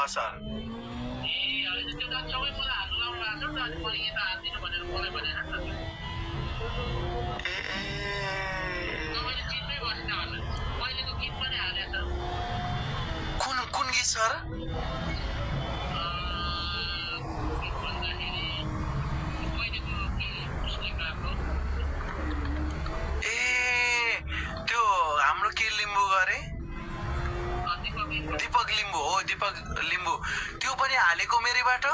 sir कुन गीत sir त्यो हाम्रो के लिम्बू गरे दीपक लिम्बू हो दीपक लिम्बू त्यो पनि हालेको मेरैबाट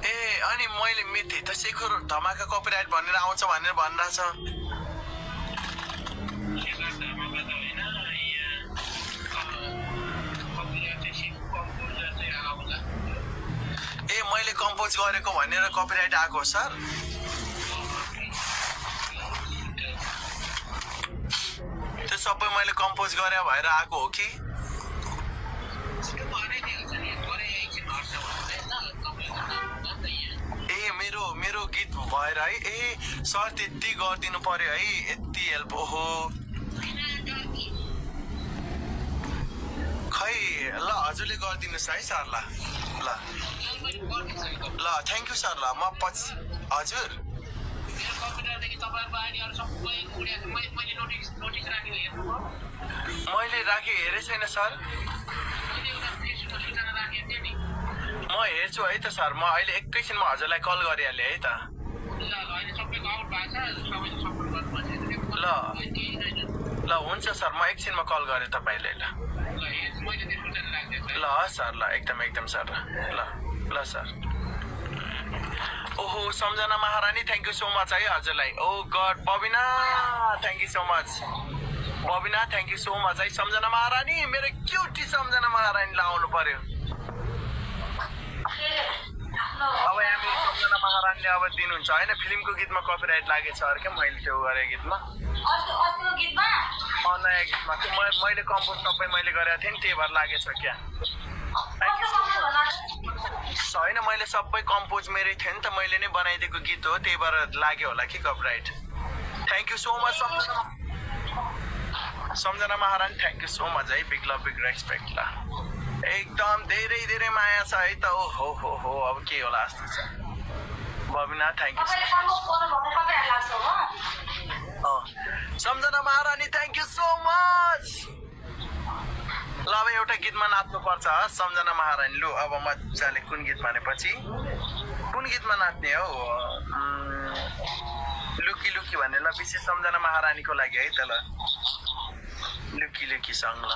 ए अनि मैले मिथे त शेखर धमाका कपिराइट भनेर आउँछ भनेर भनिरहेछ ए मैले कम्पोज गरेको भनेर कपिराइट आएको सर त्यो सबै मैले कम्पोज गरे भएर आएको हो कि ए मेरो गीत भएर है ए सर त्यति गरिदिनु पर्यो है यति हेल्प हो खै ल हजुरले गरिदिनुहोस् है सर ल थ्याङ्क यू सर ल म पछि हजुर मैले राखेँ हेरे छैन सर म हेर्छु है त सर म अहिले एकैछिनमा हजुरलाई कल गरिहालेँ है त ल हुन्छ सर म एकछिनमा कल गरेँ तपाईँलाई ल सर ल एकदम सर ल सर ओहो सम्झना Maharani thank you so much है हजुरलाई oh god Babina thank you so much Babina thank you so much है सम्झना महारानी मेरो क्युटी सम्झना महारानीलाई आउनु पर्यो अब हामी सम्झना महारानीले अब दिनुहुन्छ होइन फिल्मको गीतमा कपिराइट लागेछ अरे क्या मैले त्यो गरेँ गीतमा नयाँ गीतमा मैले कम्पोज सबै मैले गरेको थिएँ नि त्यही भएर लागेछ क्या होइन मैले सबै कम्पोज मेरै थियो नि त मैले नै बनाइदिएको गीत हो त्यही भएर लाग्यो होला कि copyright thank you so much Samjhana Maharani thank you so much है बिग लभ बिग रेस्पेक्ट ल एकदम धेरै माया छ है त हो अब के होला जस्तो छ Babina thank you Samjhana Maharani thank you so much ल अब एउटा गीतमा नाच्नु पर्छ सम्झना महारानी लु अब मजाले कुन गीत भनेपछि कुन गीतमा नाच्ने हौ लुकी लुकी भन्ने ल विशेष सम्झना महारानीको लागि है त ल लुकी सङ ल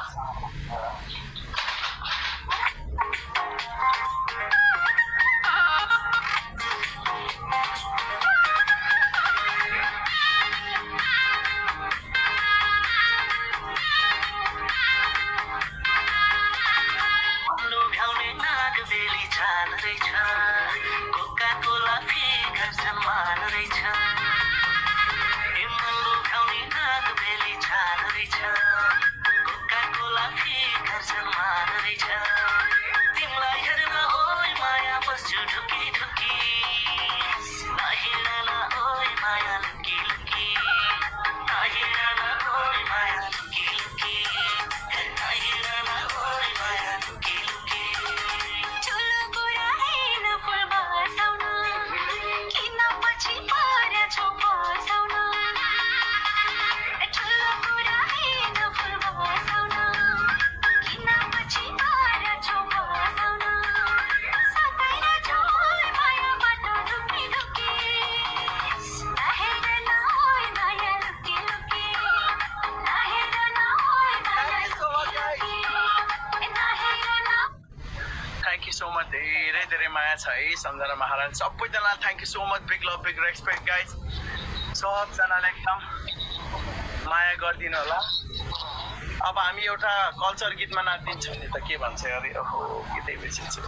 धेरै माया छ है सम्झना महारानी सबैजनालाई thank you so much big love big respect guys सबजनालाई एकदम माया गरिदिनु होला अब हामी एउटा कल्चर गीतमा नाचिदिन्छौँ नि त के भन्छ अरे ओहो गीतै बिर्सिन्छु